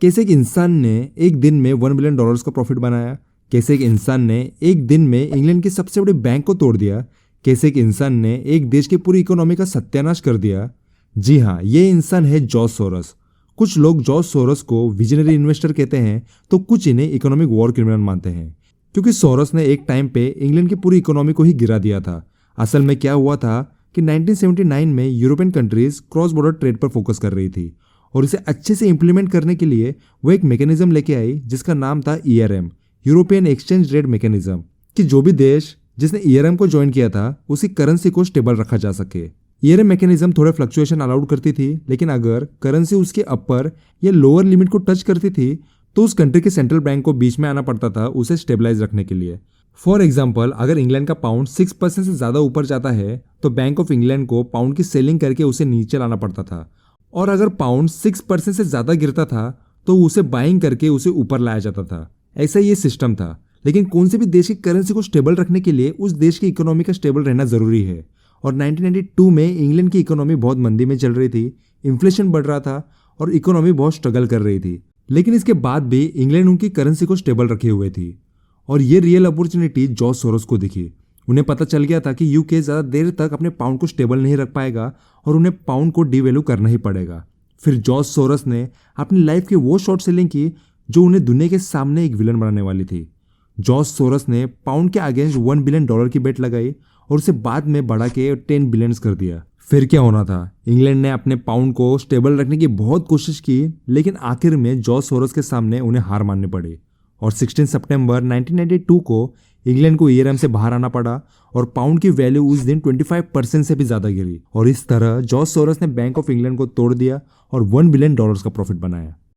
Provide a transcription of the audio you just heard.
कैसे एक इंसान ने एक दिन में $1 बिलियन का प्रॉफिट बनाया, कैसे एक इंसान ने एक दिन में इंग्लैंड के सबसे बड़े बैंक को तोड़ दिया, कैसे एक इंसान ने एक देश की पूरी इकोनॉमी का सत्यानाश कर दिया। जी हाँ, ये इंसान है जॉर्ज सोरोस। कुछ लोग जॉर्ज सोरोस को विजनरी इन्वेस्टर कहते हैं तो कुछ इन्हें इकोनॉमिक वॉर क्रिमिनल मानते हैं, क्योंकि सोरोस ने एक टाइम पे इंग्लैंड की पूरी इकोनॉमी को ही गिरा दिया था। असल में क्या हुआ था कि 1979 में European countries cross border trade पर फोकस कर रही थी और इसे अच्छे से इंप्लीमेंट करने के लिए वो एक मैकेनिज्म लेके आई जिसका नाम था ERM, European exchange rate mechanism, कि जो भी देश जिसने ERM को ज्वाइन किया था उसकी करेंसी को स्टेबल रखा जा सके। ERM मैकेनिज्म थोड़े फ्लक्चुएशन अलाउड करती थी, लेकिन अगर करेंसी उसके अपर या लोअर लिमिट को टच करती थी तो उस कंट्री के सेंट्रल बैंक को बीच में आना पड़ता था उसे स्टेबलाइज रखने के लिए। फॉर एग्जाम्पल, अगर इंग्लैंड का पाउंड 6% से ज़्यादा ऊपर जाता है तो बैंक ऑफ इंग्लैंड को पाउंड की सेलिंग करके उसे नीचे लाना पड़ता था, और अगर पाउंड 6% से ज़्यादा गिरता था तो उसे बाइंग करके उसे ऊपर लाया जाता था। ऐसा ये सिस्टम था। लेकिन कौन से भी देश की करेंसी को स्टेबल रखने के लिए उस देश की इकोनॉमी का स्टेबल रहना ज़रूरी है। और 1992 में इंग्लैंड की इकोनॉमी बहुत मंदी में चल रही थी, इन्फ्लेशन बढ़ रहा था और इकोनॉमी बहुत स्ट्रगल कर रही थी। लेकिन इसके बाद भी इंग्लैंड उनकी करेंसी को स्टेबल रखे हुए थी, और ये रियल अपॉर्चुनिटी जॉर्ज सोरोस को दिखी। उन्हें पता चल गया था कि यूके ज़्यादा देर तक अपने पाउंड को स्टेबल नहीं रख पाएगा और उन्हें पाउंड को डीवैल्यू करना ही पड़ेगा। फिर जॉर्ज सोरोस ने अपनी लाइफ की वो शॉर्ट सेलिंग की जो उन्हें दुनिया के सामने एक विलन बनाने वाली थी। जॉर्ज सोरोस ने पाउंड के अगेंस्ट $1 बिलियन की बेट लगाई और उसे बाद में बढ़ा के 10 बिलियन कर दिया। फिर क्या होना था, इंग्लैंड ने अपने पाउंड को स्टेबल रखने की बहुत कोशिश की, लेकिन आखिर में जॉर्ज सोरोस के सामने उन्हें हार माननी पड़ी और 16 सितंबर 1992 को इंग्लैंड को ERM से बाहर आना पड़ा और पाउंड की वैल्यू उस दिन 25% से भी ज्यादा गिरी। और इस तरह जॉर्ज सोरोस ने बैंक ऑफ इंग्लैंड को तोड़ दिया और $1 बिलियन का प्रॉफिट बनाया।